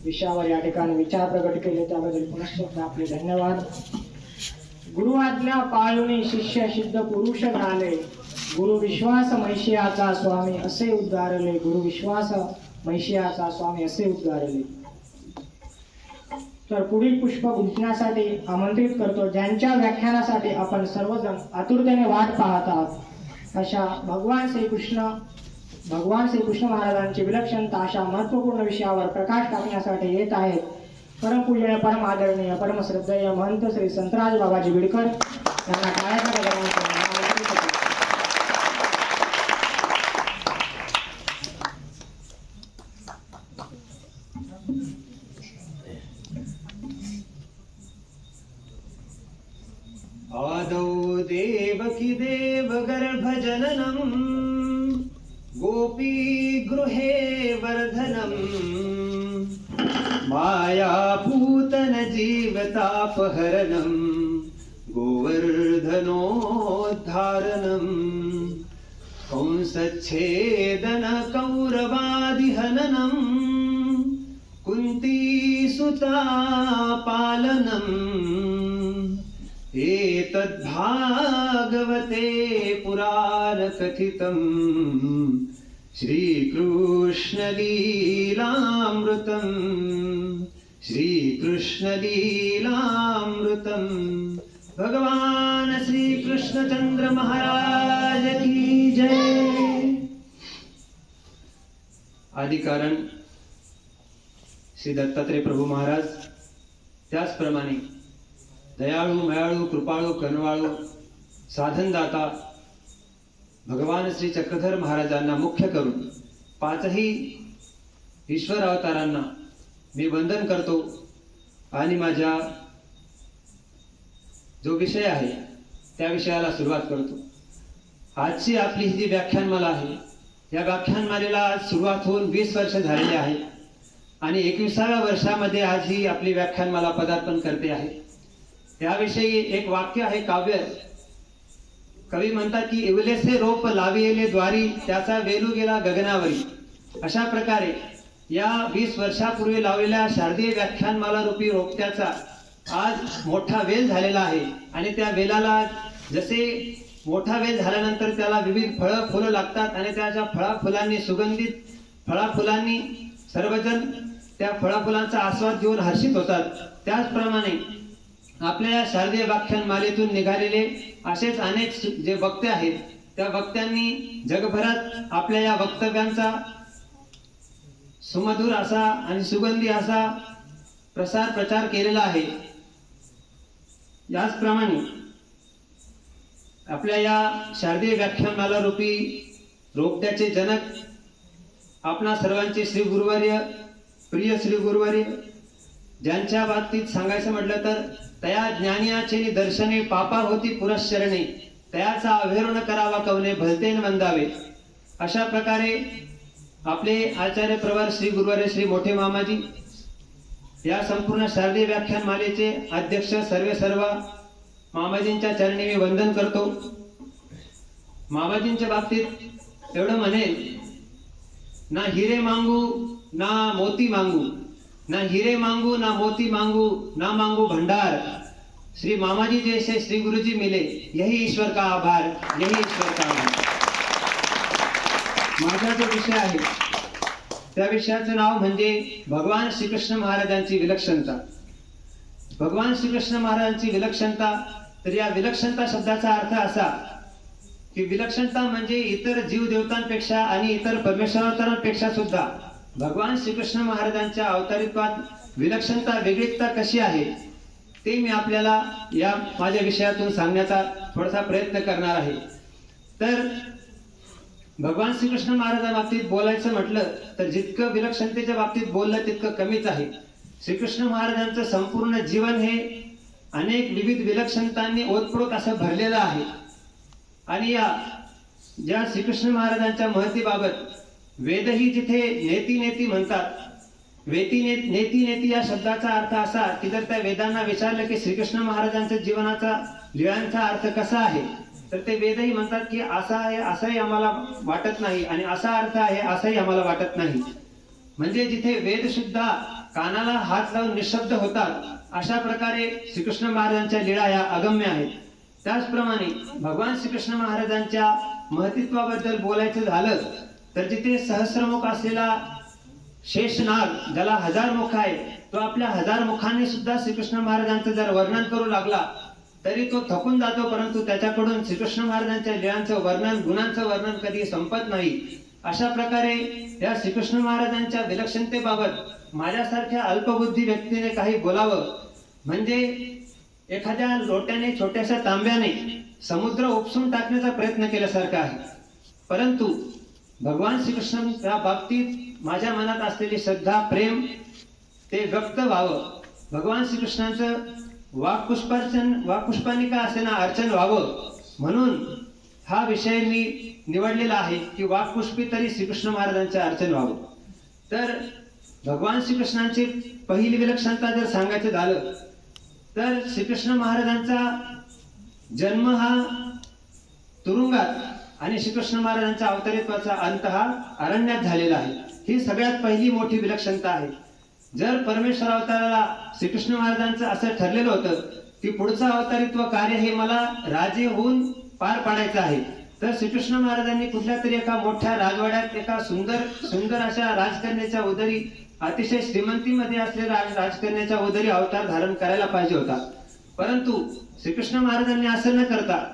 विषयावर या ठिकाणी विचार प्रकट केले त्याबद्दल पुनश्च आपले धन्यवाद. गुरु आज्ञा पाळून शिष्य सिद्ध पुरुष झाले, गुरु विश्वास मैशियाचा स्वामी असे उद्गारले, गुरु विश्वास मैशियाचा स्वामी असे उद्गारले. तर पुढील पुष्प गुंफण्यासाठी आमंत्रित करतो, ज्यांच्या व्याख्यानासाठी आपण सर्वजण आतुरतेने वाट पाहत आहात अशा भगवान श्रीकृष्ण महाराजांची विलक्षणता अशा महत्त्वपूर्ण विषयावर प्रकाश टाकण्यासाठी येत आहेत परमपूज्य परम आदरणीय परमश्रद्धेय महंत श्री संतराज बाबाजी बिडकर यांना टाळ्याच्या गजराने आदौ देवकी देवगर्भजननं गोपी गृहे वर्धनं मायापूतन जीवतापहरणं गोवर्धनोद्धारणं कंसच्छेदन कौरवादिहननं कुन्तीसुता पालनम् एतद्भागवते पुराणकथितं श्रीकृष्णलीलामृतं भगवान श्री कृष्णचंद्र महाराज की जय. आदिकारण श्री दत्तात्रय प्रभू महाराज त्याचप्रमाणे दयाळू मयाळू कृपाळू कनवाळू साधनदाता भगवान श्री चक्रधर महाराजांना मुख्य करून पाचही ईश्वर अवतारांना मी वंदन करतो आणि माझ्या जो विषय आहे त्या विषयाला सुरुवात करतो. आजची आपली ही जी व्याख्यानमाला आहे या व्याख्यानमालेला सुरुवात होऊन 20 वर्ष झालेली आहे आणि 21व्या वर्षामध्ये आज ही आपली व्याख्यानमाला पदार्पण करते आहे. याविषयी एक वाक्य आहे काव्य. कवी म्हणतात की इवलेसे रोप लाविले द्वारी त्याचा वेलू गेला गगनावरी. अशा प्रकारे या 20 वर्षापूर्वी लावलेल्या शारदीय व्याख्यानमाला रूपी रोपट्याचा आज मोठा वेल झालेला आहे आणि त्या वेलाला जसे मोठा वेल झाल्यानंतर त्याला विविध फळं फुलं लागतात आणि त्याच्या फळाफुलांनी सुगंधित फळाफुलांनी सर्वजण त्या फळाफुलांचा आस्वाद घेऊन हर्षित होतात. त्याचप्रमाणे आपल्या या शारदीय व्याख्यानमालेतून निघालेले असेच अनेक जे वक्ते आहेत त्या वक्त्यांनी जगभरात आपल्या या वक्तव्यांचा सुमधुर असा आणि सुगंधी असा प्रचार केलेला आहे. याचप्रमाणे आपल्या या शारदीय व्याख्यानमाला रूपी रोपट्याचे जनक आपणा सर्वांचे श्री गुरुवर्य प्रिय श्री गुरुवर्य, ज्यांच्या बाबतीत सांगायचं म्हटलं तर तया ज्ञानियाचे दर्शने पापा होती पुरश्चरणे तयाचा अवहेरण करावा कवने भलतेन वंदावे. अशा प्रकारे आपले आचार्य प्रवर श्री गुरुवर्य श्री मोठे मामाजी या संपूर्ण शारदीय व्याख्यानमालेचे अध्यक्ष सर्व मामाजींच्या चरणी मी वंदन करतो. मामाजींच्या बाबतीत एवढं म्हणेल, ना हिरे मांगू ना मोती मांगू, ना हीरे मांगू ना मोती मांगू ना मांगू भंडार, श्री मामाजी जैसे श्री गुरुजी मिले यही ईश्वर का आभार, यही ईश्वर का आभार. माझा जो विषय आहे त्या विषयाचं नाव म्हणजे भगवान श्रीकृष्ण महाराजांची विलक्षणता. भगवान श्रीकृष्ण महाराजांची विलक्षणता. तर या विलक्षणता शब्दाचा अर्थ असा की विलक्षणता म्हणजे इतर जीवदेवतांपेक्षा आणि इतर परमेश्वरावतारांपेक्षा सुद्धा भगवान श्रीकृष्ण महाराजांच्या अवतारित्वात विलक्षणता वेगळीकता कशी आहे ते मी आपल्याला या माझ्या विषयातून सांगण्याचा थोडासा प्रयत्न करणार आहे. तर भगवान श्रीकृष्ण महाराजांच्या बाबतीत बोलायचं म्हटलं तर जितकं विलक्षणतेच्या बाबतीत बोललं तितकं कमीच आहे. श्रीकृष्ण महाराजांचं संपूर्ण जीवन हे अनेक विविध विलक्षणतांनी ओतप्रोत असं भरलेलं आहे. आणि या ज्या श्रीकृष्ण महाराजांच्या महतीबाबत वेदही जिथे नेती नेती म्हणतात, नेती नेती या शब्दाचा अर्थ असा की जर त्या वेदांना विचारलं की श्रीकृष्ण महाराजांच्या जीवनाचा लीळांचा अर्थ कसा आहे तर ते वेदही म्हणतात की असा आहे असंही आम्हाला वाटत नाही आणि असा अर्थ आहे असंही आम्हाला वाटत नाही. म्हणजे जिथे वेद सुद्धा कानाला हात लावून निशब्द होतात, अशा प्रकारे श्रीकृष्ण महाराजांच्या लीळा या अगम्य आहेत. त्याचप्रमाणे भगवान श्रीकृष्ण महाराजांच्या महत्त्वाबद्दल बोलायचं झालं तर जिथे सहस्रमुख असलेला शेषनाग, ज्याला 1000 मुख आहे, तो आपल्या 1000 मुखांनी सुद्धा श्रीकृष्ण महाराजांचं जर वर्णन करू लागला तरी तो थकून जातो, परंतु त्याच्याकडून श्रीकृष्ण महाराजांच्या लीळांचं वर्णन, गुणांचं वर्णन कधी संपत नाही. अशा प्रकारे या श्रीकृष्ण महाराजांच्या विलक्षणतेबाबत माझ्यासारख्या अल्पबुद्धी व्यक्तीने काही बोलावं म्हणजे एखाद्या लोट्याने, छोट्याशा तांब्याने समुद्र उपसून टाकण्याचा प्रयत्न केल्यासारखा आहे. परंतु भगवान श्रीकृष्ण या बाबतीत माझ्या मनात असलेली श्रद्धा, प्रेम ते व्यक्त व्हावं, भगवान श्रीकृष्णांचं वाक्पुष्पांनी का असेना अर्चन व्हावं, म्हणून हा विषय मी निवडलेला आहे की वाक्पुष्पी तरी श्रीकृष्ण महाराजांचे अर्चन व्हावं. तर भगवान श्रीकृष्णांची पहिली विलक्षणता जर सांगायचं झालं तर श्रीकृष्ण महाराजांचा जन्म हा तुरुंगात आणि श्रीकृष्ण महाराजांच्या अवतरित्वाचा अंत हा अरण्यात झालेला आहे. ही सगळ्यात पहिली मोठी विलक्षणता आहे. जर परमेश्वर अवताराला श्रीकृष्ण महाराजांचं असं ठरलेलं होतं की पुढचं अवतारित्व कार्य हे मला राजे होऊन पार पाडायचं आहे, तर श्रीकृष्ण महाराजांनी कुठल्या तरी एका मोठ्या राजवाड्यात एका सुंदर अशा राजकन्याच्या उदरी, अतिशय श्रीमंतीमध्ये असलेल्या राजकन्याच्या उदरी अवतार धारण करायला पाहिजे होता. परंतु श्रीकृष्ण महाराजांनी असं न करता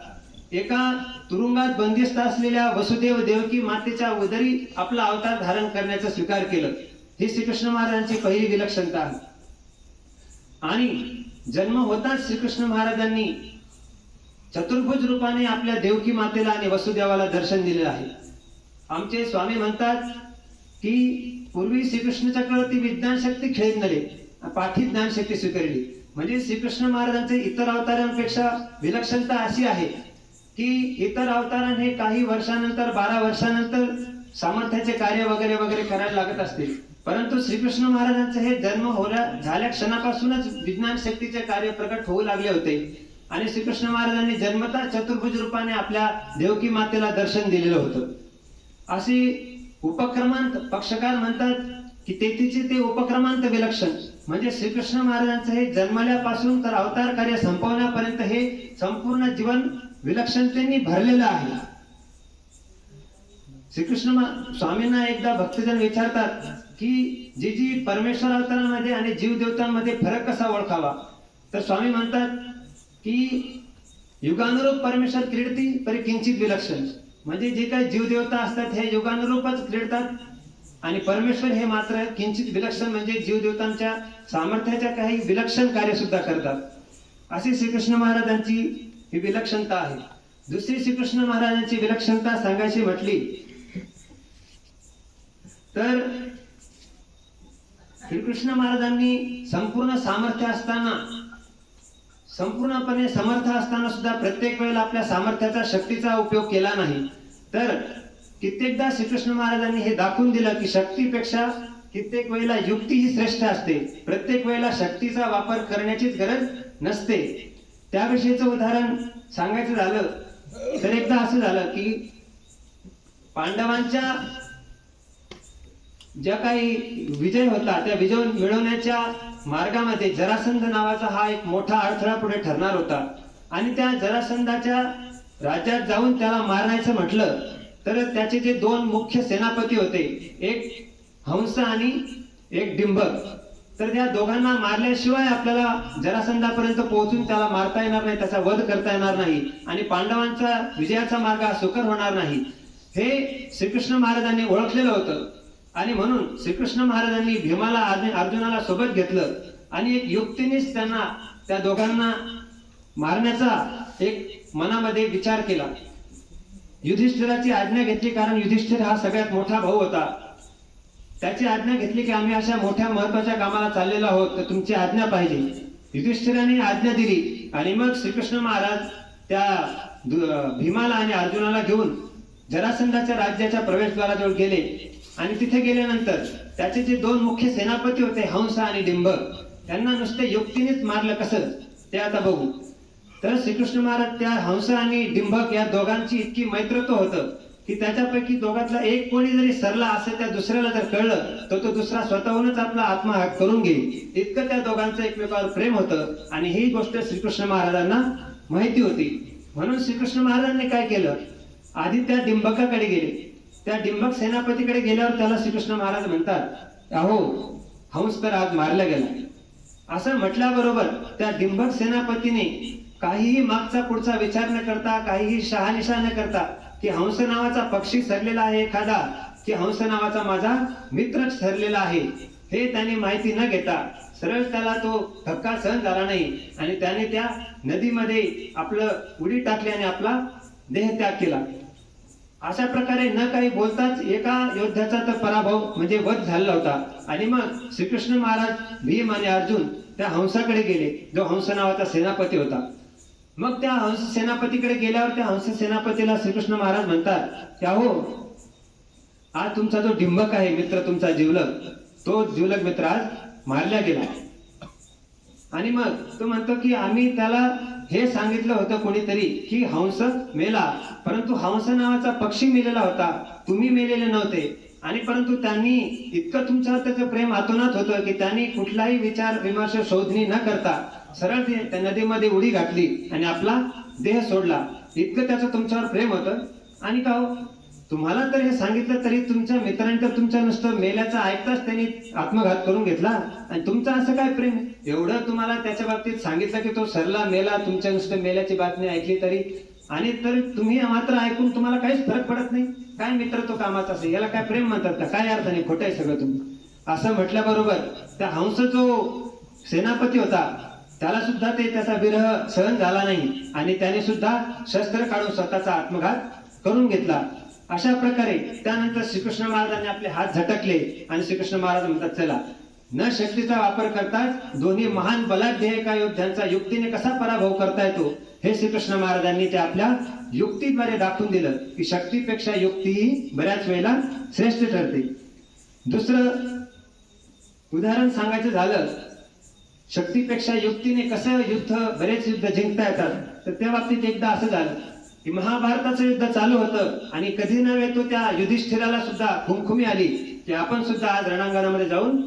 एका तुरुंगात बंदिस्त असलेल्या वसुदेव देवकी मातेच्या उदरी आपला अवतार धारण करण्याचा स्वीकार केलं. ही श्रीकृष्ण महाराजांची पहिली विलक्षणता आहे. आणि जन्म होताच श्रीकृष्ण महाराजांनी चतुर्भुज रूपाने आपल्या देवकी मातेला आणि वसुदेवाला दर्शन दिले आहे. आमचे स्वामी म्हणतात की पूर्वी श्रीकृष्ण चक्रवर्ती विज्ञान शक्ती खेळत नले, पाठी ज्ञान शक्ती स्वीकारली. म्हणजे श्रीकृष्ण महाराजांचे इतर अवतारांपेक्षा विलक्षणता अशी आहे की इतर अवतारांनी काही वर्षानंतर, 12 वर्षानंतर सामर्थ्याचे कार्य वगैरे वगैरे करायला लागत असतील, परंतु श्रीकृष्ण महाराजांचे हे जन्म झाल्या क्षणापासूनच विज्ञान शक्तीचे कार्य प्रकट होऊ लागले होते. आणि श्रीकृष्ण महाराजांनी जन्मतः चतुर्भुज रूपाने आपल्या देवकी मातेला दर्शन दिलेलं होतं. अशी उपक्रमांत पक्षकार म्हणतात की तेथीचे ते उपक्रमांत विलक्षण, म्हणजे श्रीकृष्ण महाराजांचं हे जन्मल्यापासून तर अवतार कार्य संपवण्यापर्यंत हे संपूर्ण जीवन विलक्षणतेने भरलेलं आहे. श्रीकृष्ण स्वामींना एकदा भक्तजन विचारतात की जी परमेश्वर अवतारांमध्ये आणि जीव देवतांमध्ये फरक कसा ओळखावा, तर स्वामी म्हणतात की युगानुरूप परमेश्वर क्रीडती परी किंचित विलक्षण, म्हणजे जे काही जीव देवता असतात हे युगानुरूपच क्रीडतात आणि परमेश्वर हे मात्र किंचित विलक्षण, म्हणजे जीव देवतांच्या सामर्थ्याच्या काही विलक्षण कार्य सुद्धा करतात. अशी श्रीकृष्ण महाराजांची ही विलक्षणता आहे. दुसरी श्रीकृष्ण महाराजांची विलक्षणता सांगायची म्हटली तर श्रीकृष्ण महाराजांनी संपूर्ण सामर्थ्य असताना, संपूर्णपणे समर्थ असताना सुद्धा प्रत्येक वेळेला आपल्या सामर्थ्याचा, शक्तीचा उपयोग केला नाही. तर कित्येकदा श्रीकृष्ण महाराजांनी हे दाखवून दिलं की शक्तीपेक्षा कित्येक वेळेला युक्ती ही श्रेष्ठ असते. प्रत्येक वेळेला शक्तीचा वापर करण्याचीच गरज नसते. त्याविषयीचं उदाहरण सांगायचं झालं तर एकदा असं झालं की पांडवांच्या ज्या काही विजय होता त्या विजय मिळवण्याच्या मार्गामध्ये जरासंध नावाचा हा एक मोठा अडथळा पुढे ठरणार होता. आणि त्या जरासंधाच्या राज्यात जाऊन त्याला मारायचं म्हटलं तर त्याचे जे 2 मुख्य सेनापती होते, एक हंस आणि एक डिंभक, तर त्या दोघांना मारल्याशिवाय आपल्याला जरासंधापर्यंत पोहोचून त्याला मारता येणार नाही, त्याचा वध करता येणार नाही आणि पांडवांचा विजयाचा मार्ग सुकर होणार नाही, हे श्रीकृष्ण महाराजांनी ओळखलेलं होतं. आणि म्हणून श्रीकृष्ण महाराजांनी भीमाला आणि अर्जुनाला सोबत घेतलं आणि एक युक्तीनेच त्यांना, त्या दोघांना मारण्याचा एक मनामध्ये विचार केला. युधिष्ठिराची आज्ञा घेतली, कारण युधिष्ठिर हा सगळ्यात मोठा भाऊ होता. त्याची आज्ञा घेतली की आम्ही अशा मोठ्या महत्वाच्या कामाला चाललेलो आहोत, तर तुमची आज्ञा पाहिजे. युधिष्ठिराने आज्ञा दिली आणि मग श्रीकृष्ण महाराज त्या भीमाला आणि अर्जुनाला घेऊन जरासंधाच्या राज्याच्या प्रवेशद्वाराजवळ गेले. आणि तिथे गेल्यानंतर त्याचे जे 2 मुख्य सेनापती होते, हंस आणि डिंभक, त्यांना नुसते युक्तीनेच मारलं कसं ते आता बघू. तर श्रीकृष्ण महाराज त्या हंस आणि डिंभक या दोघांची इतकी मैत्रत्व होतं की त्याच्यापैकी दोघातला एक कोणी जरी सरला असं त्या दुसऱ्याला जर कळलं तर तो दुसरा स्वतःहूनच आपला आत्मघात करून घेईल. इतकं त्या दोघांचं एकमेकावर प्रेम होतं आणि ही गोष्ट श्रीकृष्ण महाराजांना माहिती होती. म्हणून श्रीकृष्ण महाराजांनी काय केलं, आधी त्या डिंबकाकडे गेले. त्या डिंबक सेनापतीकडे गेल्यावर त्याला श्रीकृष्ण महाराज म्हणतात, अहो हंस तर आज मारला गेला. असं म्हटल्याबरोबर त्या डिंबक सेनापतीने काहीही मागचा पुढचा विचार न करता, काहीही शहानिशा न करता, की हंस नावाचा पक्षी सरलेला आहे एखादा, की हंस नावाचा माझा मित्र ठरलेला आहे, हे त्याने माहिती न घेता सरळ त्याला तो धक्का सहन झाला नाही आणि त्याने त्या नदीमध्ये आपलं उडी टाकली आणि आपला देहत्याग केला. अशा प्रकारे न काही बोलताच एका योद्ध्याचा तर पराभव म्हणजे वध झाला होता. आणि मग श्रीकृष्ण महाराज, भीम आणि अर्जुन त्या हंसाकडे गेले, जो हंस नावाचा सेनापती होता. मग त्या हंस सेनापतीकडे गेल्यावर त्या हंस सेनापतीला श्रीकृष्ण महाराज म्हणतात की अहो, आज तुमचा जो डिंबक आहे मित्र, तुमचा जिवलग, तो जिवलग मित्र आज मारला गेला. आणि मग तो म्हणतो की आम्ही त्याला हे सांगितलं होतं कोणीतरी की हंस मेला, परंतु हंस नावाचा पक्षी मेलेला होता, तुम्ही मेलेले नव्हते. आणि परंतु त्यांनी इतकं तुमच्यावर त्याचं प्रेम आतोनात होतं की त्यांनी कुठलाही विचार विमर्श शोधणी न करता सरळ त्या नदीमध्ये उडी घातली आणि आपला देह सोडला. इतकं त्याचं तुमच्यावर प्रेम होतं. आणि का हो, तुम्हाला तर हे सांगितलं तरी तुमच्या मित्रांनी तर तुमच्या नुसतं मेल्याचं ऐकताच त्यांनी आत्मघात करून घेतला, आणि तुमचं असं काय प्रेम? एवढं तुम्हाला त्याच्या बाबतीत सांगितलं की तो सरला मेला, तुमच्या नुसतं मेल्याची बातमी ऐकली तरी, आणि तर तुम्ही मात्र ऐकून तुम्हाला काहीच फरक पडत नाही. काय मित्र तो कामाचा असेल, याला काय प्रेम म्हणतात का? काय अर्थ नाही, खोटं आहे सगळं तुम्ही. असं म्हटल्याबरोबर त्या हंस जो सेनापती होता त्याला सुद्धा त्याचा विरह सहन झाला नाही आणि त्याने सुद्धा शस्त्र काढून स्वतःचा आत्मघात करून घेतला. अशा प्रकारे त्यानंतर श्रीकृष्ण महाराजांनी आपले हात झटकले आणि श्रीकृष्ण महाराज म्हणतात, चला, न शक्तीचा वापर करताच दोन्ही महान बलाढ्य एका योद्ध्यांचा युक्तीने कसा पराभव करता येतो हे श्रीकृष्ण महाराजांनी त्या आपल्या युक्तीद्वारे दाखवून दिलं की शक्तीपेक्षा युक्ती ही बऱ्याच वेळेला श्रेष्ठ ठरते. दुसरं उदाहरण सांगायचं झालं, शक्तीपेक्षा युक्तीने कसं बरेच युद्ध जिंकता येतात, तर त्या बाबतीत एकदा असं झालं की महाभारताचं युद्ध चालू होतं आणि कधी नव्हे तो त्या युधिष्ठिराला सुद्धा खुमखुमी आली की आपण सुद्धा आज रणांगणामध्ये जाऊन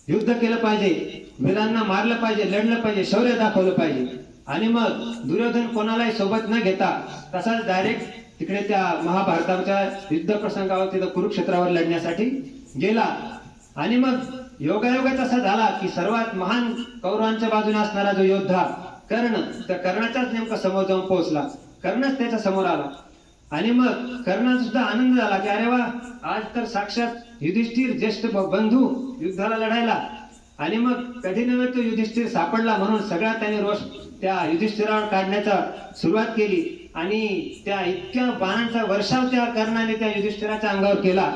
युद्ध केलं पाहिजे, वीरांना मारलं पाहिजे, लढलं पाहिजे, शौर्य दाखवलं पाहिजे. आणि मग दुर्योधन कोणालाही सोबत न घेता तसाच डायरेक्ट तिकडे त्या महाभारताच्या युद्ध प्रसंगावर तिथं कुरुक्षेत्रावर लढण्यासाठी गेला. आणि मग योगायोगाच असा झाला की सर्वात महान कौरवांच्या बाजूने असणारा जो योद्धा कर्ण, त्या कर्णाच्याच नेमका समोर जाऊन पोहोचला. कर्णच त्याच्या समोर आला आणि मग कर्णाचा सुद्धा आनंद झाला की अरे वा, आज तर साक्षात युधिष्ठिर ज्येष्ठ बंधू युद्धाला लढायला. आणि मग कधी नव्हे तो युधिष्ठिर सापडला म्हणून सगळा त्याने रोष त्या युधिष्ठिरावर काढण्याचा सुरुवात केली आणि त्या इतक्या बाणांचा वर्षाव त्या कर्णाने त्या युधिष्ठिराच्या अंगावर केला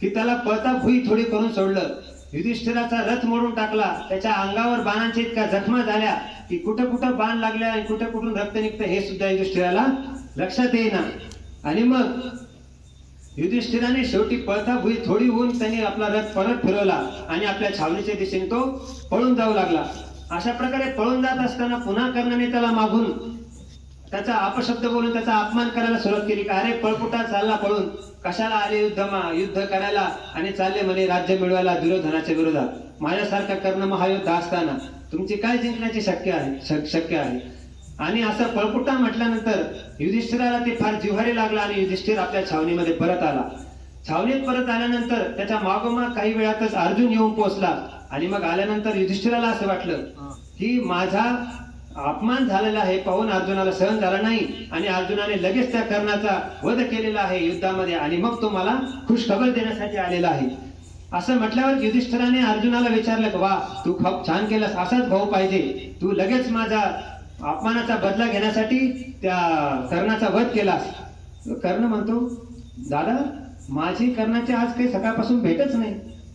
की त्याला पळता भुई थोडी करून सोडलं. युधिष्ठिराचा रथ मोडून टाकला, त्याच्या अंगावर बाणांच्या इतक्या जखमा झाल्या की कुठं कुठं बाण लागल्या आणि कुठं कुठून रक्त निघतं हे सुद्धा युधिष्ठिराला लक्षात येईना. आणि मग युधिष्ठिराने शेवटी पळता भुई थोडी होऊन त्यांनी आपला रथ परत फिरवला आणि आपल्या छावणीच्या दिशेने तो पळून जाऊ लागला. अशा प्रकारे पळून जात असताना पुन्हा कर्णाने त्याला मागून त्याचा अपशब्द बोलून त्याचा अपमान करायला सुरुवात केली. का अरे पळपुटा चालला पळून, कशाला आले युद्ध करायला आणि चालले म्हणे राज्य मिळवायला दुर्योधनाच्या विरोधात. माझ्यासारखा कर्ण महायुद्ध असताना तुमची काय जिंकण्याची शक्य आहे. आणि असं पळपुटा म्हटल्यानंतर युधिष्ठिराला ते फार जिव्हारी लागला आणि युधिष्ठिर आपल्या छावणीमध्ये परत आला. छावणीत परत आल्यानंतर त्याच्या मागोमाग काही वेळातच अर्जुन येऊन पोहोचला. आणि मग आल्यानंतर युधिष्ठिराला असं वाटलं की माझा अपमान झालेला आहे पाहून अर्जुनाला सहन झाला नाही आणि अर्जुनाने लगेच त्या कर्णाचा वध केलेला आहे युद्धामध्ये आणि मग तो मला खुशखबर देण्यासाठी आलेला आहे. असं म्हटल्यावर युधिष्ठिराने अर्जुनाला विचारलं की वा, तू खूप छान केलंस, असाच भाऊ पाहिजे, तू लगेच माझा अपमानाचा बदला घेण्यासाठी त्या कर्णाचा वध केलास. कर्ण म्हणतो, दादा माझी कर्णाची आज काही सकाळपासून भेटच नाही,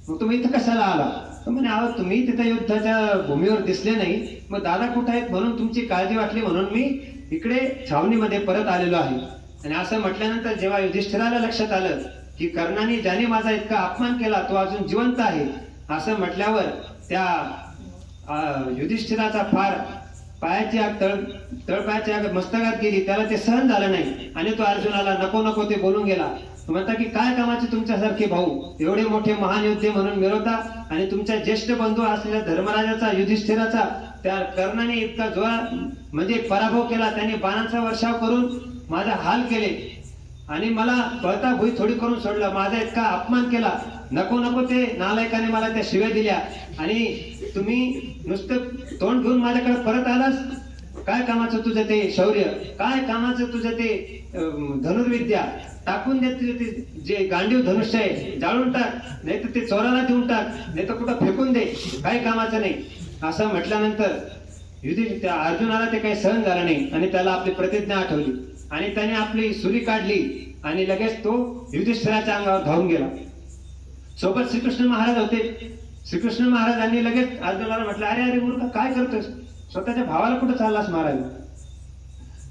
मग तुम्ही इथं कशाला आला? तर म्हणे, अहो तुम्ही तिथं युद्धाच्या भूमीवर दिसले नाही, मग दादा कुठे आहेत म्हणून तुमची काळजी वाटली म्हणून मी इकडे छावणीमध्ये परत आलेलो आहे. आणि असं म्हटल्यानंतर जेव्हा युधिष्ठिराला लक्षात आलं की कर्णाने ज्याने माझा इतका अपमान केला तो अजून जिवंत आहे, असं म्हटल्यावर त्या युधिष्ठिराचा फार पायाची आग तळपायाची आग मस्तकात गेली. त्याला ते सहन झालं नाही आणि तो अर्जुनाला नको नको ते बोलून गेला. म्हणता की काय कामाचे तुमच्यासारखे भाऊ एवढे मोठे महान योद्धे म्हणून मिळवता आणि तुमच्या ज्येष्ठ बंधू असलेल्या धर्मराजाचा युधिष्ठिराचा त्या कर्णाने इतका म्हणजे पराभव केला, त्याने बाणांचा वर्षाव करून माझा हाल केले आणि मला पळता भुई थोडी करून सोडला, माझा इतका अपमान केला, नको नको ते नालायकाने मला त्या शिव्या दिल्या आणि तुम्ही नुसतं तोंड घेऊन माझ्याकडे परत आलास, काय कामाचं तुझं ते शौर्य, काय कामाचं तुझं ते धनुर्विद्या, टाकून दे तुझे ते जे गांडीव धनुष्य आहे जाळून टाक, नाही तर ते चोराला देऊन टाक, नाही तर कुठं फेकून दे, काही कामाचं नाही. असं म्हटल्यानंतर त्या अर्जुनाला ते काही सहन झालं नाही आणि त्याला आपली प्रतिज्ञा आठवली आणि त्याने आपली सुरी काढली आणि लगेच तो युधिष्ठिराच्या अंगावर धावून गेला. सोबत श्रीकृष्ण महाराज होते. श्रीकृष्ण महाराजांनी लगेच अर्जुनाला म्हटलं, अरे अरे मूर्ख, काय करतोस, स्वतःच्या भावाला कुठं चाललास मारायला.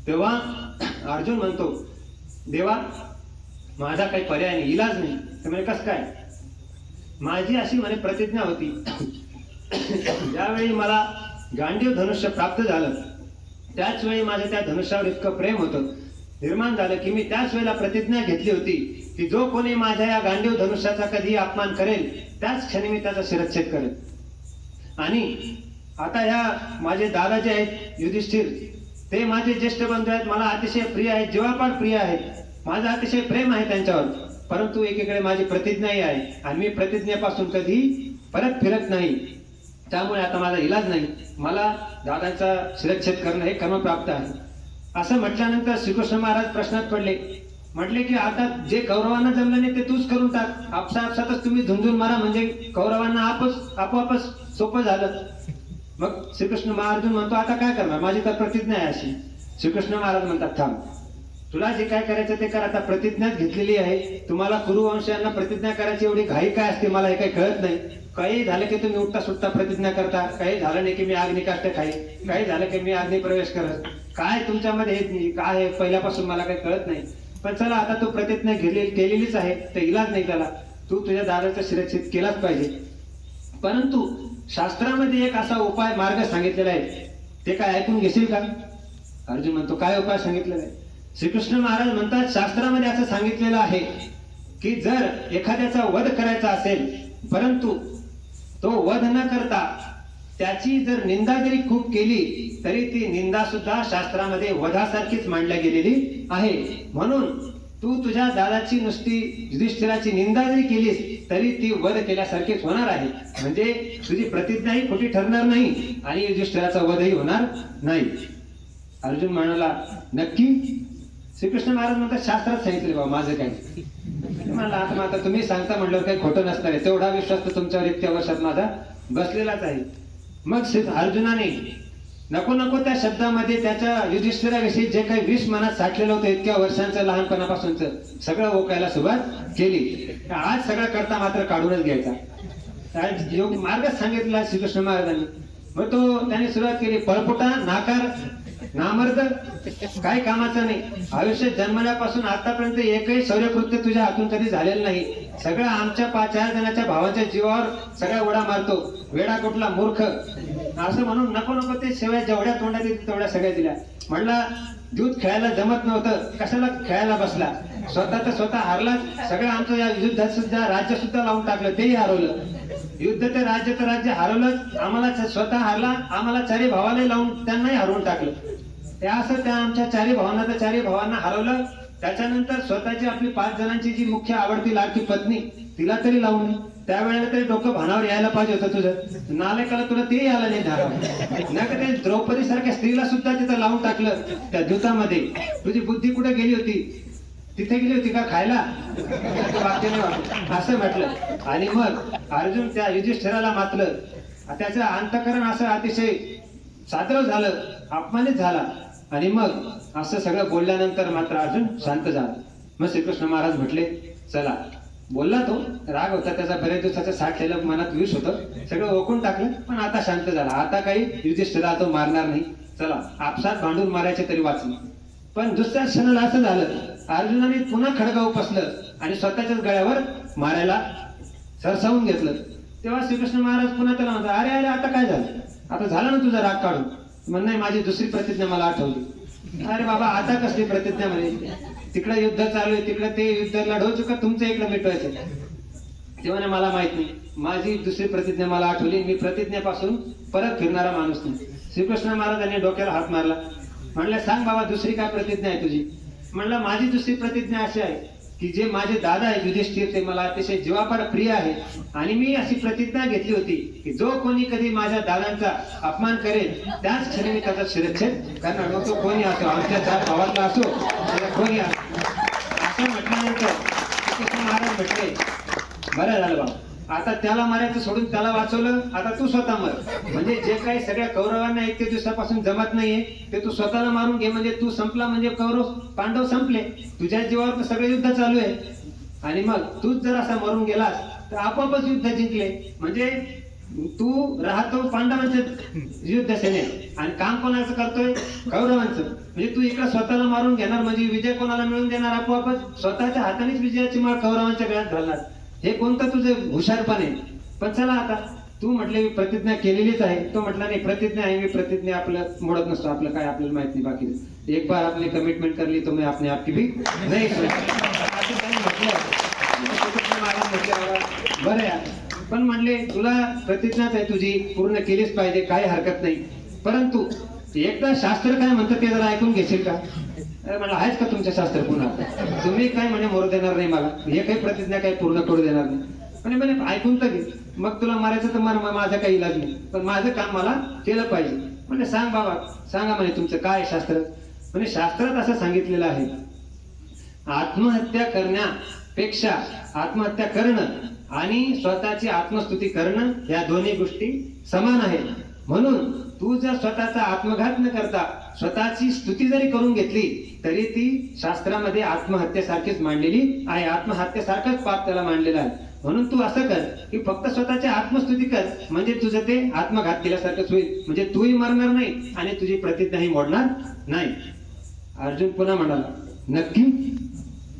तेव्हा अर्जुन म्हणतो, देवा माझा काही पर्याय नाही, इलाज नाही. ते म्हणजे कसं काय, माझी अशी म्हणे प्रतिज्ञा होती, ज्यावेळी मला गांडीव धनुष्य प्राप्त झालं त्याच वेळी माझं त्या धनुष्यावर इतकं प्रेम होतं निर्माण झालं की मी त्याच वेळेला प्रतिज्ञा घेतली होती की जो कोणी माझ्या या गांडीव धनुष्याचा कधी अपमान करेल त्याच क्षणी मी त्याचा शिरच्छेद करेल. आणि आता ह्या माझे दादा जे आहेत युधिष्ठिर, ते माझे ज्येष्ठ बंधू आहेत, मला अतिशय प्रिय आहेत, जीवापाड प्रिय आहेत, माझं अतिशय प्रेम आहे त्यांच्यावर. परंतु एकीकडे माझी प्रतिज्ञाही आहे आणि मी प्रतिज्ञेपासून कधी परत फिरत नाही. त्यामुळे आता माझा इलाज नाही, मला दादांचा शिरच्छेद करणं हे कर्म प्राप्त आहे. असं म्हटल्यानंतर श्रीकृष्ण महाराज प्रश्नात पडले. म्हटले की आता जे कौरवांना जमलं नाही ते तूच करून टाक, आपसातच तुम्ही झुंजून मारा, म्हणजे कौरवांना आपोआपच सोपं झालं. मग श्रीकृष्ण महाराज म्हणतो, आता काय करणार, माझी तर प्रतिज्ञा आहे अशी. श्रीकृष्ण महाराज म्हणतात, थांब, तुला जे काय करायचं ते कर, आता प्रतिज्ञाच घेतलेली आहे. तुम्हाला कुरुवंशांना प्रतिज्ञा करायची एवढी घाई काय असते मला हे काही कळत नाही. काही झालं की तुम्ही उठता सुटता प्रतिज्ञा करता, काही झालं नाही की मी अग्निकाष्ट खाई, काही झालं की मी अग्नी प्रवेश करत, काय तुमच्यामध्ये काय आहे पहिल्यापासून मला काही कळत नाही. पण चला, आता तू प्रतिज्ञा केलेलीच आहे, तर इलाज नाही त्याला, तू तुझ्या दादाचा शिरच्छेद केलाच पाहिजे. परंतु शास्त्रामध्ये एक असा उपाय मार्ग सांगितलेला आहे, ते काय ऐकून घेशील का. अर्जुन म्हणतो, काय उपाय सांगितलेला आहे. श्रीकृष्ण महाराज म्हणतात, शास्त्रामध्ये असं सांगितलेलं आहे की जर एखाद्याचा वध करायचा असेल परंतु तो वध न करता त्याची जर निंदा जरी खूप केली तरी ती निंदा सुद्धा शास्त्रामध्ये वधासारखीच मांडल्या गेलेली आहे. म्हणून तू तुझ्या दादाची नुसती युधिष्ठिराची निंदा जरी केलीस तरी ती वध केल्यासारखीच होणार आहे, म्हणजे तुझी प्रतिज्ञाही खोटी ठरणार नाही आणि युधिष्ठिराचा वधही होणार नाही. अर्जुन म्हणाला, नक्की. श्रीकृष्ण महाराज म्हणतात, शास्त्रात सांगितले बाबा, माझं काय. म्हणला, आता तुम्ही सांगता म्हटल्यावर काही खोटं नसणार आहे, तेवढा विश्वास तर तुमच्यावर इतक्या वर्षात माझा बसलेलाच आहे. मग अर्जुनाने नको नको त्या शब्दामध्ये त्याच्या युधिष्ठिराविषयी जे काही विष मनात साठलेलं होतं इतक्या वर्षांचं लहानपणापासूनच सगळं ओकायला सुरुवात केली. आज सगळं करता मात्र काढूनच घ्यायचा योग मार्गच सांगितला श्रीकृष्ण महाराजांनी. मग तो त्याने सुरुवात केली, पळपुटा, नाकार, नामर्द, काय कामाचं नाही. आयुष्यात जन्मल्यापासून आतापर्यंत एकही शौर्यकृत्य तुझ्या हातून कधी झालेलं नाही. सगळं आमच्या 5-4 जणांच्या भावाच्या जीवावर सगळ्या उडा मारतो, वेडा कुठला मूर्ख, असं म्हणून नको नको ते शेवया जेवढ्या तोंडात येतील तेवढ्या सगळ्या दिल्या. म्हणला, दूध खेळायला जमत नव्हतं, कशाला खेळायला बसला, स्वतः तर स्वतः हारला. सगळं आमचं या युद्धात सुद्धा राज्य सुद्धा लावून टाकलं, तेही हरवलं. युद्ध तर राज्य हरवलं, आम्हाला स्वतः हारला, आम्हाला 4 भावाला लावून त्यांनाही हरवून टाकलं. ते असं त्या आमच्या 4 भावांना तर 4 भावांना हरवलं. त्याच्यानंतर स्वतःची आपली 5 जणांची जी मुख्य आवडती लाडकी पत्नी तिला तरी लावून, त्यावेळेला तरी डोकं भानावर यायला पाहिजे होतं तुझं. नालायकाला तुला तेही आलं नाही धारावर. नाही का ते द्रौपदी सारख्या स्त्रीला सुद्धा तिथं लावून टाकलं त्या दूतामध्ये. तुझी बुद्धी कुठे गेली होती, तिथे गेली होती का खायला, वाक्य नाही वाटत असं म्हटलं. आणि मग अर्जुन त्या युधिष्ठिराला मातलं. त्याचं अंतःकरण असं अतिशय सादर झालं, अपमानित झाला. आणि मग असं सगळं बोलल्यानंतर मात्र अर्जुन शांत झाला. मग श्रीकृष्ण महाराज म्हटले, चला, बोलला तो, राग होता त्याचा, बरेच दिवसाचं साठलेलं मनात विष होतं, सगळं ओकून टाकलं, पण आता शांत झाला. आता काही युधिष्ठिरा तो मारणार नाही, चला आपसात भांडून मारायचे तरी वाचले. पण दुसऱ्या क्षणाला असं झालं, अर्जुनाने पुन्हा खडगा उपसलं आणि स्वतःच्याच गळ्यावर मारायला सरसावून घेतलं. तेव्हा श्रीकृष्ण महाराज पुन्हा त्याला म्हणतात, अरे अरे आता काय झालं, आता झालं ना तुझा राग काढून. म्हण, नाही, माझी दुसरी प्रतिज्ञा मला आठवली. अरे बाबा आता कसली प्रतिज्ञा म्हणे, तिकडे युद्ध चालू आहे, तिकडे ते युद्ध लढवू का तुमचं इकडे मिटवायचं? ते म्हणे मला माहित नाही, माझी दुसरी प्रतिज्ञा मला आठवली, मी प्रतिज्ञेपासून परत फिरणारा माणूस नाही. श्रीकृष्ण महाराजांनी डोक्याला हात मारला. म्हणलं सांग बाबा दुसरी काय प्रतिज्ञा आहे तुझी? म्हणलं माझी दुसरी प्रतिज्ञा अशी आहे की जे माझे दादा आहे युधिष्ठिर ते मला अतिशय जीवापाड प्रिय आहे, आणि मी अशी प्रतिज्ञा घेतली होती की जो कोणी कधी माझ्या दादांचा अपमान करेल त्याच क्षणी मी त्याचा शिरच्छेद करणार, मग तो कोणी असो, आमच्या चार भावातला असो किंवा कोणी असो. असं म्हटल्यानंतर श्रीकृष्ण महाराज म्हटले बरं झालं बाबा, आता त्याला मारायचं सोडून त्याला वाचवलं, आता तू स्वतः मर. म्हणजे जे काही सगळ्या कौरवांना इतके दिवसापासून जमत नाहीये ते तू स्वतःला मारून घे, म्हणजे तू संपला, म्हणजे कौरव पांडव संपले. तुझ्या जीवावर तर सगळे युद्ध चालू आहे, आणि मग तूच जर असा मरून गेलास तर आपोआपच युद्ध जिंकले. म्हणजे तू राहतो पांडवांचं युद्ध सेनेत आणि काम कोणाचं करतोय? कौरवांचं. म्हणजे तू इकडे स्वतःला मारून घेणार म्हणजे विजय कोणाला मिळून देणार? आपोआपच स्वतःच्या हातानेच विजयाची माळ कौरवांच्या गळ्यात घालणार. हे कोणतं तुझं हुशारपण आहे? पण चला आता तू म्हटले मी प्रतिज्ञा केलेलीच आहे. तो म्हटला नाही प्रतिज्ञा आहे, मी प्रतिज्ञा आपलं मोडत नसतो, आपलं काय आपल्याला माहित नाही बाकी. एक बार आपने कमिटमेंट कर ली तो मैं अपने आप की भी नाही बरं यार. पण म्हणले तुला प्रतिज्ञाच आहे तुझी, पूर्ण केलीच पाहिजे, काही हरकत नाही. परंतु एकदा शास्त्र काय म्हणतं ते जरा ऐकून घेशील का? मला आहेच का तुमच्या शास्त्र पुन्हा? तुम्ही काय म्हणे मोरू देणार नाही मला, हे काही प्रतिज्ञा काही पूर्ण करू देणार नाही. म्हणे ऐकून तर घे, मग तुला मारायचं तर मार, माझा काही इलाज नाही, पण माझं काम मला केलं पाहिजे. म्हणजे सांग बाबा, सांगा म्हणे तुमचं काय शास्त्र? म्हणजे शास्त्रात असं सांगितलेलं आहे, आत्महत्या करण्यापेक्षा आत्महत्या करणं आणि स्वतःची आत्मस्तुती करणं या दोन्ही गोष्टी समान आहेत. म्हणून तू जर स्वतःचा आत्मघात न करता स्वतःची स्तुती जरी करून घेतली तरी ती शास्त्रामध्ये आत्महत्येसारखीच मांडलेली आहे, आत्महत्येसारखंच पाप त्याला मांडलेलं आहे. म्हणून तू असं कर की फक्त स्वतःची आत्मस्तुती कर, म्हणजे तुझं ते आत्मघात केल्यासारखंच होईल. म्हणजे तूही मरणार नाही आणि तुझी प्रतिज्ञाही मोडणार नाही. अर्जुन पुन्हा म्हणाला नक्की?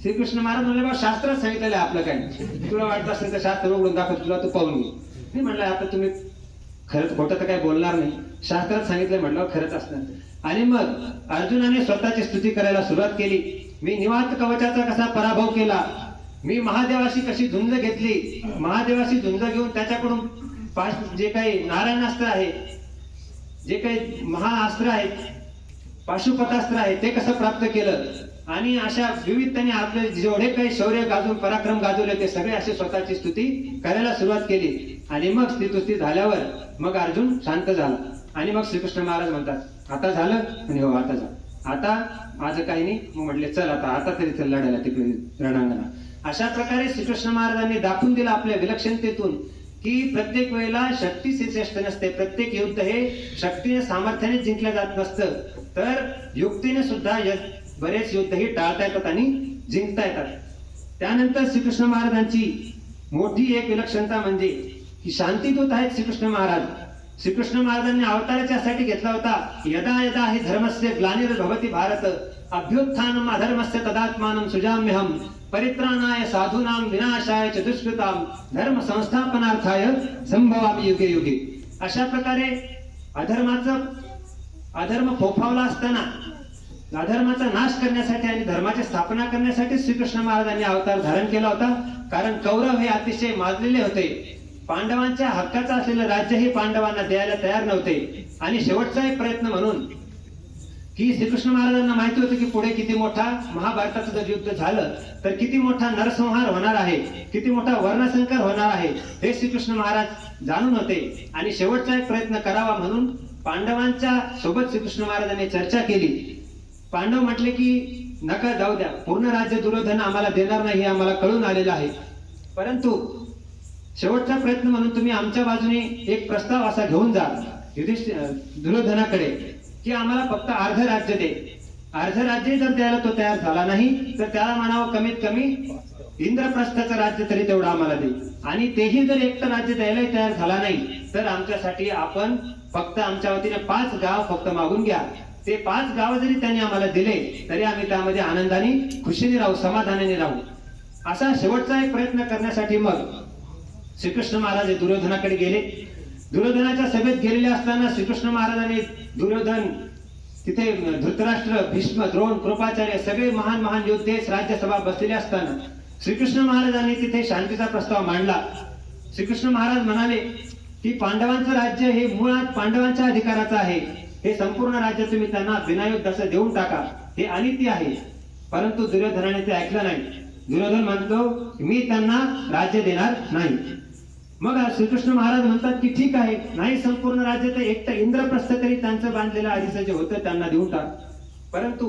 श्रीकृष्ण महाराज म्हणले बा शास्त्रात सांगितलेलं आहे आपलं काय, तुला वाटत असेल तर शास्त्र उघडून दाखव, तुला तू पाहून घे. मी म्हणलं आता तुम्ही खरंच खोटं तर काय बोलणार नाही, शास्त्रात सांगितलं म्हटलं खरंच असणार. आणि मग अर्जुनाने स्वतःची स्तुती करायला सुरुवात केली. मी निवांत कवचाचा कसा पराभव केला, मी महादेवाशी कशी झुंज घेतली, महादेवाशी झुंज घेऊन त्याच्याकडून जे काही नारायणास्त्र आहे, जे काही महाअस्त्र आहे, पाशुपतास्त्र आहे, ते कसं प्राप्त केलं, आणि अशा विविध त्यांनी आपले जेवढे काही शौर्य गाजून पराक्रम गाजवले ते सगळे असे स्वतःची स्तुती करायला सुरुवात केली. आणि मग स्तुती झाल्यावर मग अर्जुन शांत झाला. आणि मग श्रीकृष्ण महाराज म्हणतात आता झालं? आणि हो आता झालं, आता माझं काही नाही. मग म्हटले चल आता तरी चल लढायला तिकडे रणांगणा. अशा प्रकारे श्रीकृष्ण महाराजांनी दाखवून दिलं आपल्या विलक्षणतेतून की प्रत्येक वेळेला शक्तीचे श्रेष्ठ नसते, प्रत्येक युद्ध हे शक्तीने सामर्थ्याने जिंकलं जात नसतं, तर युक्तीने सुद्धा बरेच युद्ध ही टाळता येतात आणि जिंकता येतात. त्यानंतर श्रीकृष्ण महाराजांची मोठी एक विलक्षणता म्हणजे की शांतीदूत आहेत श्रीकृष्ण महाराज. श्रीकृष्ण महाराजांनी अवताराच्यासाठी घेतला होता, यदा यदा हि धर्मस्य ग्लानिर्भवति भारत अभ्युत्थानम अधर्मस्य तदात्मानं सृजाम्यहम् परित्राणाय साधूनां विनाशाय च दुष्कृतां धर्म संस्थापनार्थाय संभवामि युगे युगे. अशा प्रकारे अधर्म फोफावला असताना अधर्माचा नाश करण्यासाठी आणि धर्माची स्थापना करण्यासाठी श्रीकृष्ण महाराजांनी अवतार धारण केला होता. कारण कौरव हे अतिशय माजलेले होते, पांडवांच्या हक्काचं असलेलं राज्य हे पांडवांना द्यायला तयार नव्हते. आणि शेवटचा एक प्रयत्न म्हणून की श्रीकृष्ण महाराजांना माहिती होतं की पुढे किती मोठा महाभारताचं जर युद्ध झालं तर किती मोठा नरसंहार होणार आहे, किती मोठा वर्णसंकर होणार आहे, हे श्रीकृष्ण महाराज जाणून होते. आणि शेवटचा एक प्रयत्न करावा म्हणून पांडवांच्या सोबत श्रीकृष्ण महाराजांनी चर्चा केली. पांडव म्हटले की नका जाऊ द्या, पूर्ण राज्य दुर्योधन आम्हाला देणार नाही हे आम्हाला कळून आलेलं आहे, परंतु शेवटचा प्रयत्न म्हणून तुम्ही आमच्या बाजूने एक प्रस्ताव असा घेऊन जा दुर्योधनाकडे की आम्हाला फक्त अर्ध राज्य दे. अर्ध राज्य जर द्यायला तो तयार झाला नाही तर त्याला म्हणावं कमीत कमी इंद्रप्रस्थाचं राज्य तरी तेवढं आम्हाला दे. आणि तेही जर एक तर राज्य द्यायला तयार झाला नाही तर आमच्यासाठी आपण फक्त आमच्या वतीने 5 गाव फक्त मागून घ्या. ते 5 गाव जरी त्यांनी आम्हाला दिले तरी आम्ही त्यामध्ये आनंदाने खुशीने राहू, समाधानाने राहू. असा शेवटचा एक प्रयत्न करण्यासाठी मग श्रीकृष्ण महाराज दुर्योधनाकडे गेले. दुर्योधनाच्या सभेत गेलेले असताना श्रीकृष्ण महाराजांनी दुर्योधन तिथे धृतराष्ट्र, भीष्म, द्रोण, कृपाचार्य सगळे महान महान योद्धे राज्यसभा बसलेले असताना श्रीकृष्ण महाराजांनी तिथे शांतीचा प्रस्ताव मांडला. श्रीकृष्ण महाराज म्हणाले की पांडवांचं राज्य हे मुळात पांडवांच्या अधिकाराचं आहे. हे संपूर्ण राज्य तुम्ही त्यांना बिनायुद्धाचं देऊन टाका, हे अनिती आहे. परंतु दुर्योधनाने ते ऐकलं नाही. दुर्योधन म्हणतो मी त्यांना राज्य देणार नाही. मग श्रीकृष्ण महाराज म्हणतात की ठीक आहे, नाही संपूर्ण राज्य तर एकटं इंद्रप्रस्थ तरी त्यांचं बांधलेलं आधीचं जे होतं त्यांना देऊन टाक. परंतु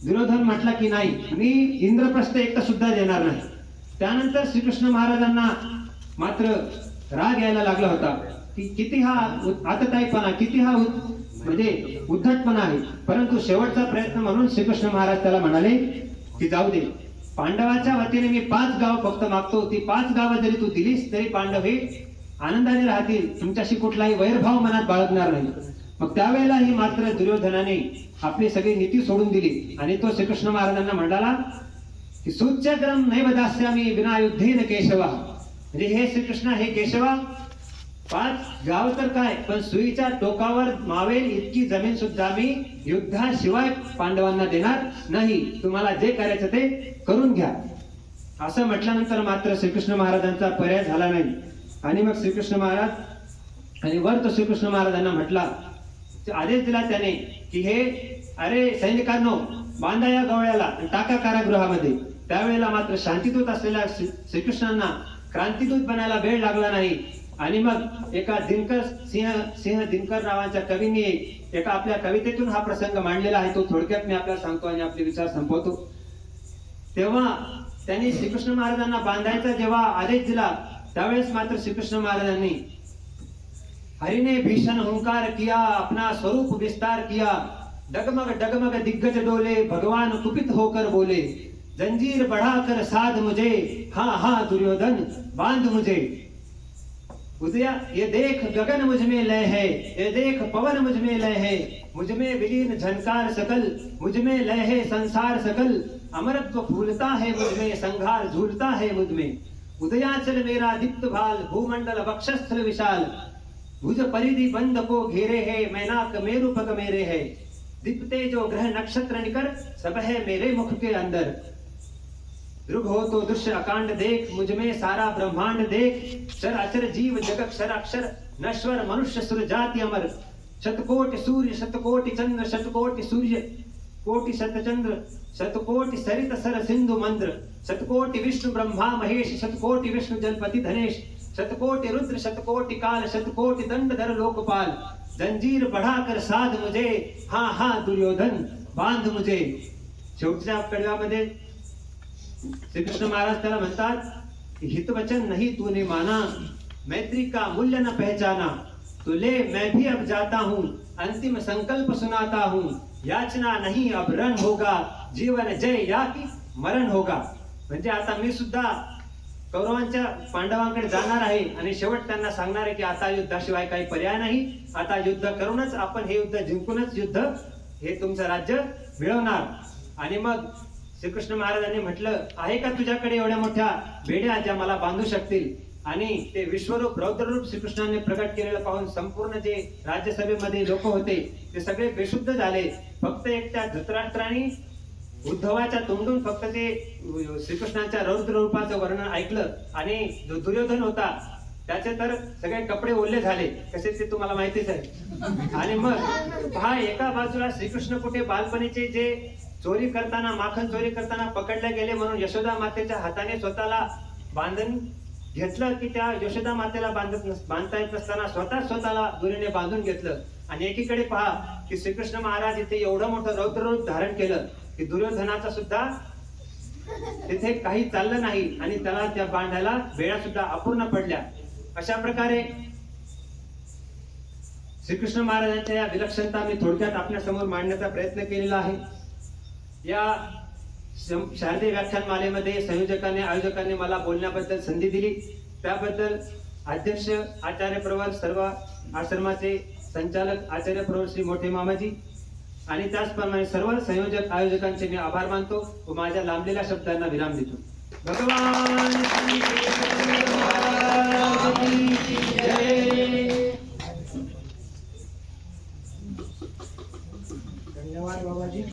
दुर्योधन म्हटला की नाही, मी इंद्रप्रस्थ एकटं सुद्धा देणार नाही. त्यानंतर श्रीकृष्ण महाराजांना मात्र राग यायला लागला होता की किती हा आतताईपणा, किती हा म्हणजे उद्धटपणा आहे. परंतु शेवटचा प्रयत्न म्हणून श्रीकृष्ण महाराज त्याला म्हणाले की जाऊ दे, पांडवाच्या वतीने मी 5 गाव फक्त मागतो. ती 5 गावं जरी तू दिलीस तरी पांडव हे आनंदाने राहतील, तुमच्याशी कुठलाही वैरभाव मनात बाळगणार नाही. मग त्यावेळेला ही मात्र दुर्योधनाने आपली सगळी नीती सोडून दिली आणि तो श्रीकृष्ण महाराजांना म्हणाला की सूच्यग्रम नैव दास्यामि विना युद्धेन केशवा. म्हणजे हे श्रीकृष्ण, हे केशवा, 5 गाव तर काय, पण सुईच्या टोकावर मावेल इतकी जमीन सुद्धा मी युद्धाशिवाय पांडवांना देणार नाही. तुम्हाला जे करायचं ते करून घ्या. असं म्हटल्यानंतर मात्र श्रीकृष्ण महाराजांचा पर्याय झाला नाही. आणि मग श्रीकृष्ण महाराज आणि वर तो श्रीकृष्ण महाराजांना म्हटला, आदेश दिला त्याने की हे अरे सैनिकांनो, बांधा या गवळ्याला, टाका कारागृहामध्ये. त्यावेळेला मात्र शांतीदूत असलेल्या श्रीकृष्णांना क्रांतीदूत बनायला वेळ लागला नाही. आणि मग एका सिंह दिनकर नावाच्या कवीने एका आपल्या कवितेतून हा प्रसंग मांडलेला आहे. तो थोडक्यात मी आपल्याला सांगतो आणि आपले विचार संपवतो. तेव्हा त्यांनी श्रीकृष्ण महाराजांना बांधायचा जेव्हा आदेश दिला त्यावेळेस मात्र श्रीकृष्ण महाराजांनी हरिने भीषण हुंकार किया, अपना स्वरूप विस्तार किया, डगमग डगमग दिग्गज डोले, भगवान कुपित होकर बोले, जंजीर बढ़ाकर साध मुझे, हाँ हाँ दुर्योधन बांध मुझे. उदया ये देख गगन मुझ में लय है, ये देख पवन मुझ में लय है, मुझ में विलीन झनकार सकल, मुझ में लय है संसार सकल, अमरत्व फूलता है मुझ में, संघार झूलता है मुझ में. उदयाचल मेरा दीप्त भाल, भूमंडल वक्षस्थल विशाल, भुज परिधि बंद को घेरे है, मैनाक मेरु पग मेरे है, दीप्ते जो ग्रह नक्षत्र निकर, सब है मेरे मुख के अंदर. दृग हो तो दृश्य अकांड देख, मुझ में सारा ब्रह्मांड देख, चर अचर जीव जगत क्षर अक्षर, नश्वर मनुष्य सुर जाति अमर, शतकोटि सूर्य शतकोटि चंद्र, शतकोटि सूर्य कोटि शतचंद्र, शतकोटि सरित सर सिंधु मंद्र, शतकोटि विष्णु ब्रह्मा महेश, शतकोटि विष्णु जलपति धनेश, शतकोटि रुद्र शतकोटि काल, शतकोटि दंडधर लोकपाल, जंजीर बढ़ाकर साध मुझे, हाँ हाँ दुर्योधन बांध मुझे. शेवटच्या कडव्यामध्ये श्रीकृष्ण महाराज त्याला म्हणतात हितवचन नहीं तूने माना, मैत्री का मूल्य न पहचाना, तो ले मैं भी अब जाता हूँ, अंतिम संकल्प सुनाता हूँ, याचना नहीं अब रण होगा, जीवन जय या की मरण होगा. म्हणजे आता मी सुद्धा कौरवांच्या पांडवांकडे जाणार आहे आणि शेवट त्यांना सांगणार आहे की आता युद्धाशिवाय काही पर्याय नाही, आता युद्ध करूनच आपण हे युद्ध जिंकूनच युद्ध हे तुमचं राज्य मिळवणार. आणि मग श्रीकृष्ण महाराजांनी म्हटलं आहे का तुझ्याकडे एवढ्या मोठ्या बेड्या ज्या मला बांधू शकतील. आणि ते विश्वरूप रौद्ररूप श्रीकृष्णाने प्रकट केलेलं पाहून संपूर्ण जे राज्यसभेमध्ये लोक होते ते सगळे बेशुद्ध झाले. फक्त एक त्या धृतराष्ट्राने उद्धवाच्या तोंडून फक्त ते श्रीकृष्णाच्या रौद्र रूपाचं वर्णन ऐकलं आणि जो दुर्योधन होता त्याचे तर सगळे कपडे ओले झाले, कसे ते तुम्हाला माहितीच आहे. आणि मग पहा, एका बाजूला श्रीकृष्ण कुठे बालपणीचे जे चोरी करताना, माखन चोरी करताना पकडले गेले म्हणून यशोदा मातेच्या हाताने स्वतःला बांधून घेतलं की त्या यशोदा मातेला बांधता येत नसताना स्वतःला दुरीने बांधून घेतलं. आणि एकीकडे पहा की श्रीकृष्ण महाराज इथे एवढं मोठं रौद्ररूप धारण केलं की दुर्योधनाचा सुद्धा तिथे काही चाललं नाही आणि त्याला त्या बांधायला वेळा सुद्धा अपूर्ण पडल्या. अशा प्रकारे श्रीकृष्ण महाराजांच्या या विलक्षणता मी थोडक्यात आपल्या समोर मांडण्याचा प्रयत्न केलेला आहे. या शारदीय व्याख्यानमालेमध्ये संयोजकांनी, आयोजकांनी मला बोलण्याबद्दल संधी दिली त्याबद्दल अध्यक्ष आचार्य प्रवर, सर्व आश्रमाचे संचालक आचार्य प्रवर श्री मोठे मामाजी आणि त्याचप्रमाणे सर्व संयोजक आयोजकांचे मी आभार मानतो व माझ्या लांबलेल्या शब्दांना विराम देतो. भगवान श्री कृष्ण महाराज की जय. धन्यवाद. धन्यवाद बाबाजी.